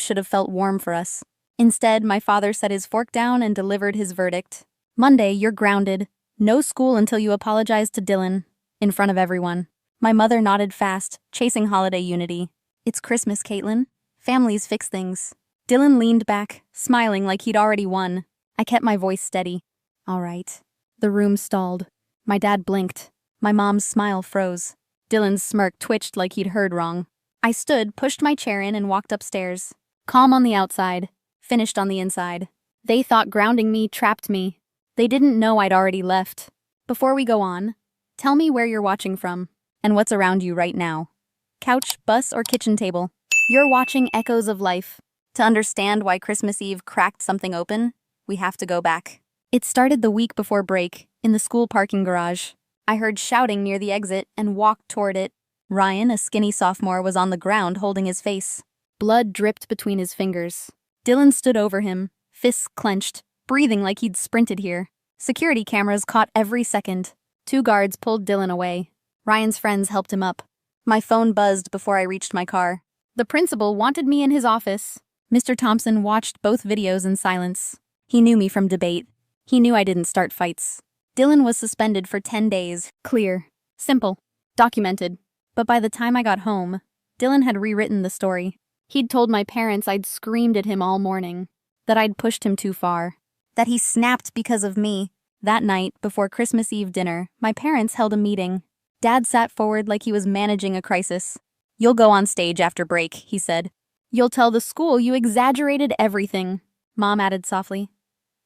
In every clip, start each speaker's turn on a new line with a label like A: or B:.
A: should have felt warm for us. Instead, my father set his fork down and delivered his verdict. Monday, you're grounded. No school until you apologize to Dylan. In front of everyone. My mother nodded fast, chasing holiday unity. It's Christmas, Caitlin. Families fix things. Dylan leaned back, smiling like he'd already won. I kept my voice steady. All right. The room stalled. My dad blinked. My mom's smile froze. Dylan's smirk twitched like he'd heard wrong. I stood, pushed my chair in, and walked upstairs. Calm on the outside, finished on the inside. They thought grounding me trapped me. They didn't know I'd already left. Before we go on, tell me where you're watching from, and what's around you right now. Couch, bus, or kitchen table. You're watching Echoes of Life. To understand why Christmas Eve cracked something open, we have to go back. It started the week before break, in the school parking garage. I heard shouting near the exit and walked toward it. Ryan, a skinny sophomore, was on the ground holding his face. Blood dripped between his fingers. Dylan stood over him, fists clenched, breathing like he'd sprinted here. Security cameras caught every second. 2 guards pulled Dylan away. Ryan's friends helped him up. My phone buzzed before I reached my car. The principal wanted me in his office. Mr. Thompson watched both videos in silence. He knew me from debate. He knew I didn't start fights. Dylan was suspended for 10 days. Clear. Simple. Documented. But by the time I got home, Dylan had rewritten the story. He'd told my parents I'd screamed at him all morning, that I'd pushed him too far, that he snapped because of me. That night, before Christmas Eve dinner, my parents held a meeting. Dad sat forward like he was managing a crisis. You'll go on stage after break, he said. You'll tell the school you exaggerated everything. Mom added softly.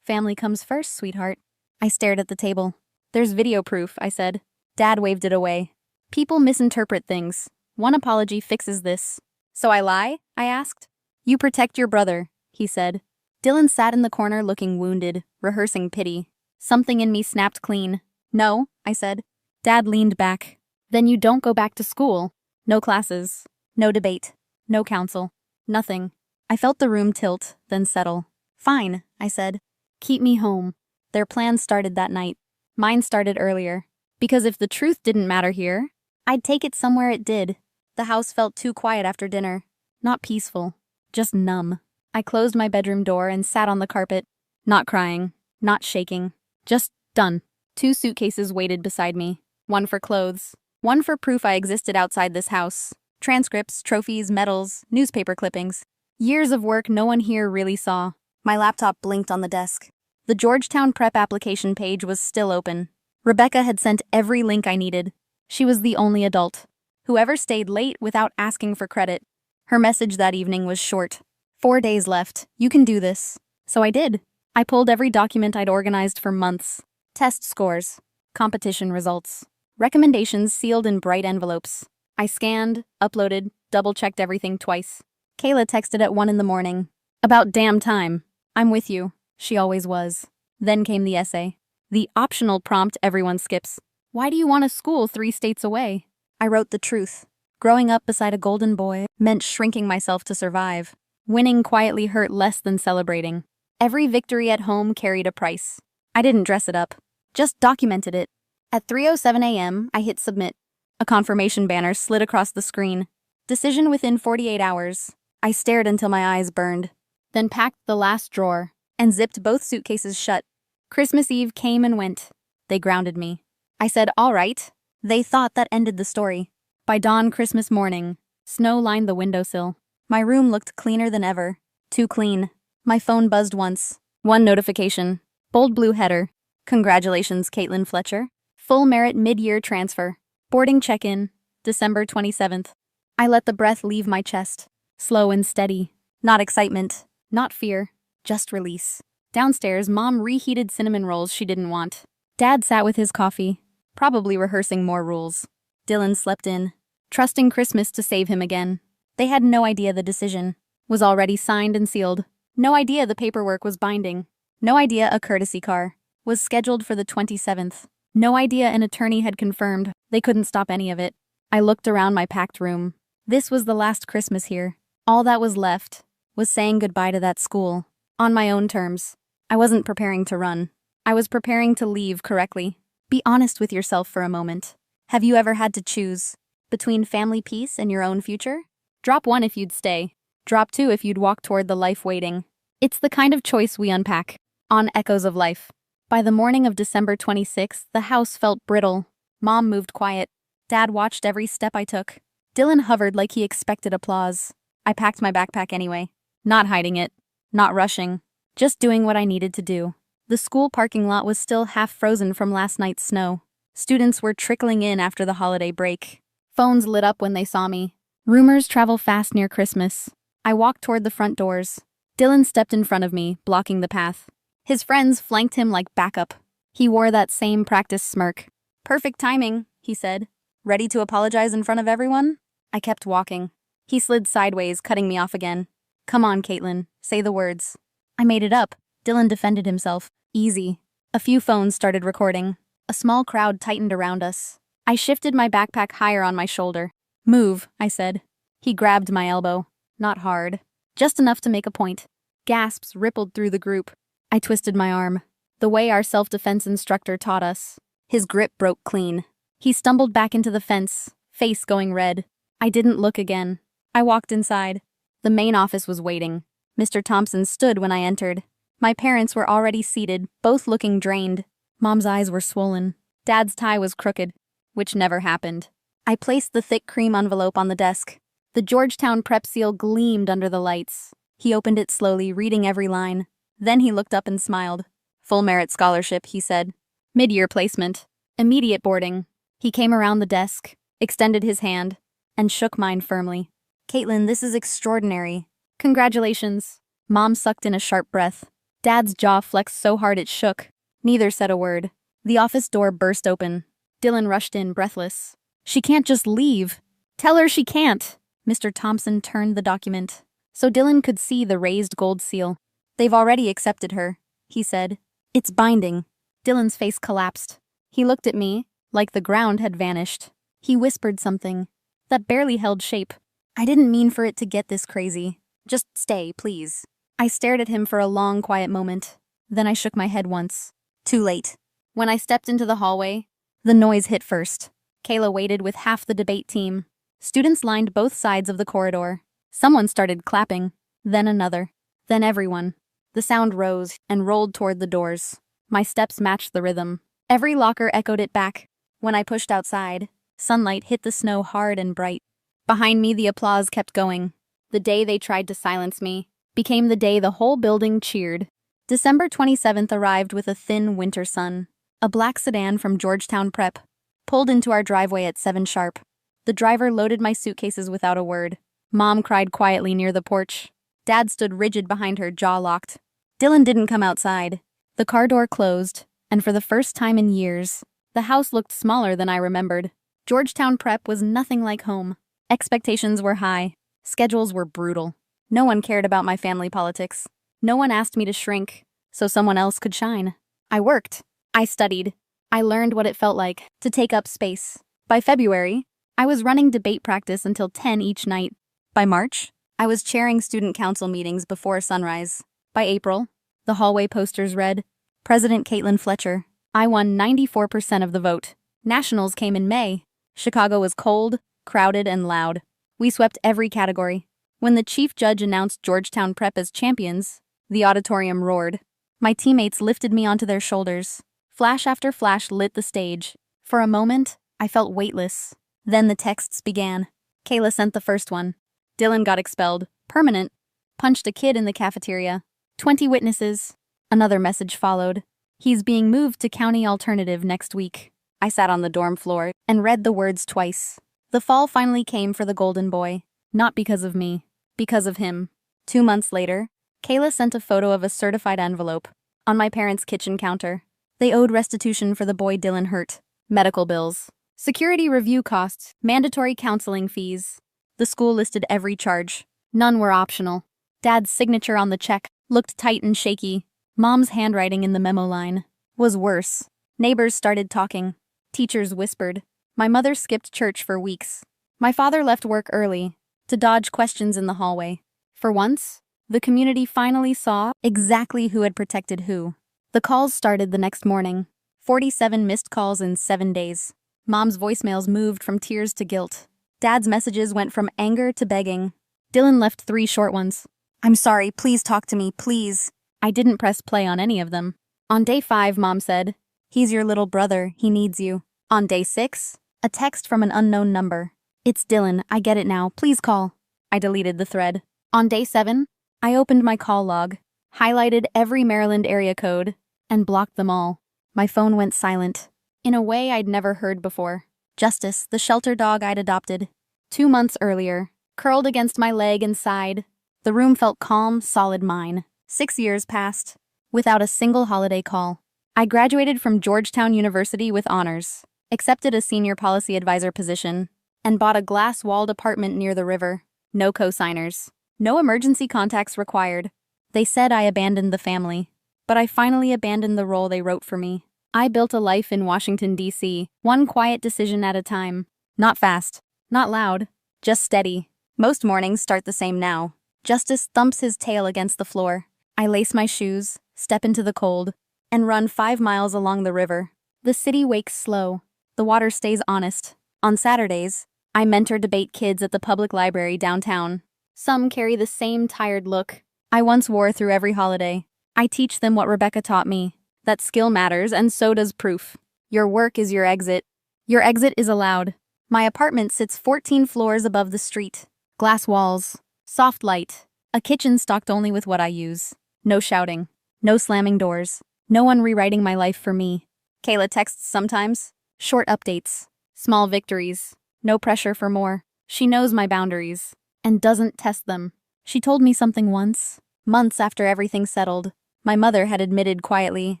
A: Family comes first, sweetheart. I stared at the table. There's video proof, I said. Dad waved it away. People misinterpret things. One apology fixes this. So I lie? I asked. You protect your brother, he said. Dylan sat in the corner looking wounded, rehearsing pity. Something in me snapped clean. No, I said. Dad leaned back. Then you don't go back to school. No classes. No debate. No counsel. Nothing. I felt the room tilt, then settle. Fine, I said. Keep me home. Their plans started that night. Mine started earlier. Because if the truth didn't matter here, I'd take it somewhere it did. The house felt too quiet after dinner. Not peaceful. Just numb. I closed my bedroom door and sat on the carpet. Not crying. Not shaking. Just done. 2 suitcases waited beside me. One for clothes. One for proof I existed outside this house. Transcripts, trophies, medals, newspaper clippings. Years of work no one here really saw. My laptop blinked on the desk. The Georgetown prep application page was still open. Rebecca had sent every link I needed. She was the only adult. Whoever stayed late without asking for credit. Her message that evening was short. 4 days left. You can do this. So I did. I pulled every document I'd organized for months. Test scores. Competition results. Recommendations sealed in bright envelopes. I scanned, uploaded, double-checked everything twice. Kayla texted at 1 in the morning. About damn time. I'm with you. She always was. Then came the essay. The optional prompt everyone skips. Why do you want a school 3 states away? I wrote the truth. Growing up beside a golden boy meant shrinking myself to survive. Winning quietly hurt less than celebrating. Every victory at home carried a price. I didn't dress it up. Just documented it. At 3:07 a.m., I hit submit. A confirmation banner slid across the screen. Decision within 48 hours. I stared until my eyes burned. Then packed the last drawer and zipped both suitcases shut. Christmas Eve came and went. They grounded me. I said, all right. They thought that ended the story. By dawn Christmas morning, snow lined the windowsill. My room looked cleaner than ever. Too clean. My phone buzzed once. 1 notification. Bold blue header. Congratulations, Caitlin Fletcher. Full merit mid-year transfer. Boarding check-in. December 27th. I let the breath leave my chest. Slow and steady. Not excitement. Not fear. Just release. Downstairs, Mom reheated cinnamon rolls she didn't want. Dad sat with his coffee, probably rehearsing more rules. Dylan slept in, trusting Christmas to save him again. They had no idea the decision was already signed and sealed. No idea the paperwork was binding. No idea a courtesy car was scheduled for the 27th. No idea an attorney had confirmed they couldn't stop any of it. I looked around my packed room. This was the last Christmas here. All that was left was saying goodbye to that school. On my own terms. I wasn't preparing to run. I was preparing to leave correctly. Be honest with yourself for a moment. Have you ever had to choose between family peace and your own future? Drop one if you'd stay. Drop 2 if you'd walk toward the life waiting. It's the kind of choice we unpack on Echoes of Life. By the morning of December 26th, the house felt brittle. Mom moved quiet. Dad watched every step I took. Dylan hovered like he expected applause. I packed my backpack anyway. Not hiding it. Not rushing. Just doing what I needed to do. The school parking lot was still half frozen from last night's snow. Students were trickling in after the holiday break. Phones lit up when they saw me. Rumors travel fast near Christmas. I walked toward the front doors. Dylan stepped in front of me, blocking the path. His friends flanked him like backup. He wore that same practice smirk. "Perfect timing," he said. "Ready to apologize in front of everyone?" I kept walking. He slid sideways, cutting me off again. "Come on, Caitlin. Say the words." I made it up. Dylan defended himself. Easy. A few phones started recording. A small crowd tightened around us. I shifted my backpack higher on my shoulder. "Move," I said. He grabbed my elbow. Not hard. Just enough to make a point. Gasps rippled through the group. I twisted my arm. The way our self-defense instructor taught us. His grip broke clean. He stumbled back into the fence, face going red. I didn't look again. I walked inside. The main office was waiting. Mr. Thompson stood when I entered. My parents were already seated, both looking drained. Mom's eyes were swollen. Dad's tie was crooked, which never happened. I placed the thick cream envelope on the desk. The Georgetown prep seal gleamed under the lights. He opened it slowly, reading every line. Then he looked up and smiled. "Full merit scholarship," he said. "Mid-year placement. Immediate boarding." He came around the desk, extended his hand, and shook mine firmly. "Caitlin, this is extraordinary. Congratulations." Mom sucked in a sharp breath. Dad's jaw flexed so hard it shook. Neither said a word. The office door burst open. Dylan rushed in, breathless. "She can't just leave. Tell her she can't." Mr. Thompson turned the document so Dylan could see the raised gold seal. "They've already accepted her," he said. "It's binding." Dylan's face collapsed. He looked at me, like the ground had vanished. He whispered something that barely held shape. "I didn't mean for it to get this crazy. Just stay, please." I stared at him for a long, quiet moment. Then I shook my head once. Too late. When I stepped into the hallway, the noise hit first. Kayla waited with half the debate team. Students lined both sides of the corridor. Someone started clapping, then another, then everyone. The sound rose and rolled toward the doors. My steps matched the rhythm. Every locker echoed it back. When I pushed outside, sunlight hit the snow hard and bright. Behind me, the applause kept going. The day they tried to silence me became the day the whole building cheered. December 27th arrived with a thin winter sun. A black sedan from Georgetown Prep pulled into our driveway at 7 sharp. The driver loaded my suitcases without a word. Mom cried quietly near the porch. Dad stood rigid behind her, jaw locked. Dylan didn't come outside. The car door closed, and for the first time in years, the house looked smaller than I remembered. Georgetown Prep was nothing like home. Expectations were high. Schedules were brutal. No one cared about my family politics. No one asked me to shrink, so someone else could shine. I worked. I studied. I learned what it felt like to take up space. By February, I was running debate practice until 10 each night. By March, I was chairing student council meetings before sunrise. By April, the hallway posters read, "President Caitlin Fletcher." I won 94% of the vote. Nationals came in May. Chicago was cold, crowded, and loud. We swept every category. When the chief judge announced Georgetown Prep as champions, the auditorium roared. My teammates lifted me onto their shoulders. Flash after flash lit the stage. For a moment, I felt weightless. Then the texts began. Kayla sent the first one. Dylan got expelled. Permanent. Punched a kid in the cafeteria. 20 witnesses. Another message followed. He's being moved to county alternative next week. I sat on the dorm floor and read the words twice. The fall finally came for the golden boy. Not because of me. Because of him. 2 months later, Kayla sent a photo of a certified envelope on my parents' kitchen counter. They owed restitution for the boy Dylan hurt. Medical bills. Security review costs, mandatory counseling fees. The school listed every charge. None were optional. Dad's signature on the check looked tight and shaky. Mom's handwriting in the memo line was worse. Neighbors started talking. Teachers whispered. My mother skipped church for weeks. My father left work early to dodge questions in the hallway. For once, the community finally saw exactly who had protected who. The calls started the next morning. 47 missed calls in 7 days. Mom's voicemails moved from tears to guilt. Dad's messages went from anger to begging. Dylan left 3 short ones. I'm sorry, please talk to me, please. I didn't press play on any of them. On day 5, Mom said, he's your little brother, he needs you. On day 6, a text from an unknown number. It's Dylan, I get it now, please call. I deleted the thread. On day 7, I opened my call log, highlighted every Maryland area code, and blocked them all. My phone went silent, in a way I'd never heard before. Justice, the shelter dog I'd adopted, 2 months earlier, curled against my leg and sighed. The room felt calm, solid mine. 6 years passed, without a single holiday call. I graduated from Georgetown University with honors, accepted a senior policy advisor position, and bought a glass-walled apartment near the river. No co-signers. No emergency contacts required. They said I abandoned the family, but I finally abandoned the role they wrote for me. I built a life in Washington, D.C., one quiet decision at a time. Not fast, not loud, just steady. Most mornings start the same now. Justice thumps his tail against the floor. I lace my shoes, step into the cold, and run 5 miles along the river. The city wakes slow. The water stays honest. On Saturdays, I mentor debate kids at the public library downtown. Some carry the same tired look I once wore through every holiday. I teach them what Rebecca taught me, that skill matters and so does proof. Your work is your exit. Your exit is allowed. My apartment sits 14 floors above the street. Glass walls, soft light, a kitchen stocked only with what I use. No shouting, no slamming doors, no one rewriting my life for me. Kayla texts sometimes, short updates, small victories, no pressure for more. She knows my boundaries and doesn't test them. She told me something once, months after everything settled. My mother had admitted quietly,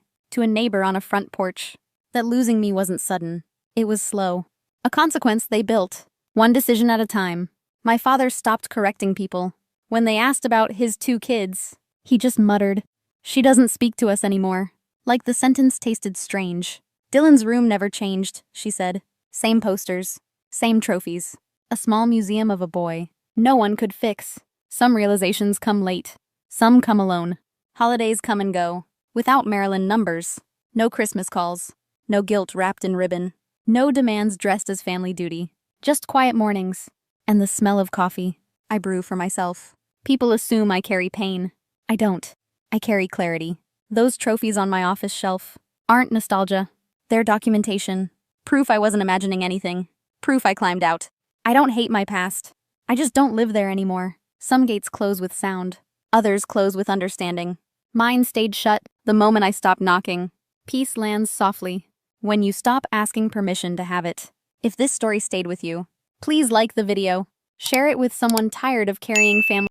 A: to a neighbor on a front porch, that losing me wasn't sudden. It was slow. A consequence they built, one decision at a time. My father stopped correcting people. When they asked about his 2 kids, he just muttered, "She doesn't speak to us anymore." Like the sentence tasted strange. Dylan's room never changed, she said. Same posters, same trophies. A small museum of a boy no one could fix. Some realizations come late. Some come alone. Holidays come and go, without Maryland numbers. No Christmas calls. No guilt wrapped in ribbon. No demands dressed as family duty. Just quiet mornings. And the smell of coffee I brew for myself. People assume I carry pain. I don't. I carry clarity. Those trophies on my office shelf aren't nostalgia. They're documentation. Proof I wasn't imagining anything. Proof I climbed out. I don't hate my past. I just don't live there anymore. Some gates close with sound. Others close with understanding. Mine stayed shut the moment I stopped knocking. Peace lands softly when you stop asking permission to have it. If this story stayed with you, please like the video. Share it with someone tired of carrying family.